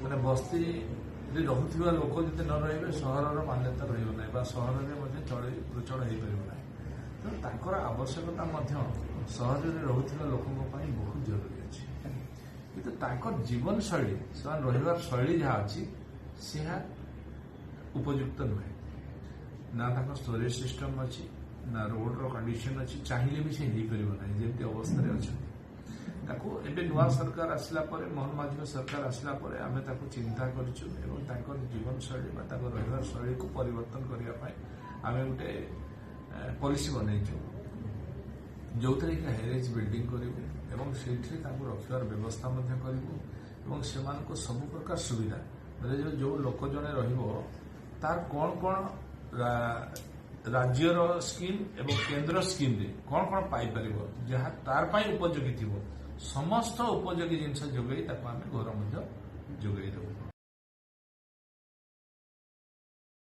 ମାନେ ବସ୍ତି ରହୁଥିବା ଲୋକ ଯଦି ନ ରହିବେ ସହରର ମାନ୍ୟତା ରହିବ ନାହିଁ ବା ସହରରେ ମଧ୍ୟ ପ୍ରଚଳ ହେଇପାରିବ ନାହିଁ। ତେଣୁ ତାଙ୍କର ଆବଶ୍ୟକତା ମଧ୍ୟ ସହରରେ ରହୁଥିବା ଲୋକଙ୍କ ପାଇଁ ବହୁତ ଜରୁରୀ ଅଛି। କିନ୍ତୁ ତାଙ୍କର ଜୀବନଶୈଳୀ ସେମାନେ ରହିବାର ଶୈଳୀ ଯାହା ଅଛି ସେହା ଉପଯୁକ୍ତ ନୁହେଁ। ନା ତାଙ୍କ ଷ୍ଟୋରେଜ ସିଷ୍ଟମ ଅଛି, ନା ରୋଡର କଣ୍ଡିସନ ଅଛି, ଚାହିଁଲେ ବି ସେ ହେଇପାରିବ ନାହିଁ ଯେମିତି ଅବସ୍ଥାରେ ଅଛନ୍ତି। ତାକୁ ଏବେ ନୂଆ ସରକାର ଆସିଲା ପରେ, ମୋହନ ମାଝୀଙ୍କ ସରକାର ଆସିଲା ପରେ ଆମେ ତାକୁ ଚିନ୍ତା କରିଛୁ ଏବଂ ତାଙ୍କର ଜୀବନଶୈଳୀ ବା ତାଙ୍କ ରହିବାର ଶୈଳୀକୁ ପରିବର୍ତ୍ତନ କରିବା ପାଇଁ ଆମେ ଗୋଟେ ପଲିସି ବନେଇଛୁ, ଯୋଉଥିରେ କି ହେରେଜ ବିଲ୍ଡିଂ କରିବୁ ଏବଂ ସେଇଥିରେ ତାଙ୍କୁ ରଖିବାର ବ୍ୟବସ୍ଥା ମଧ୍ୟ କରିବୁ ଏବଂ ସେମାନଙ୍କୁ ସବୁ ପ୍ରକାର ସୁବିଧା ଯୋଉ ଲୋକ ଜଣେ ରହିବ ତାର କଣ କଣ ରାଜ୍ୟର ସ୍କିମ୍ ଏବଂ କେନ୍ଦ୍ର ସ୍କିମ୍ରେ କଣ କଣ ପାଇପାରିବ, ଯାହା ତାର ପାଇଁ ଉପଯୋଗୀ ଥିବ ସମସ୍ତ ଉପଯୋଗୀ ଜିନିଷ ଯୋଗାଇ ତାକୁ ଆମେ ଘର ମଧ୍ୟ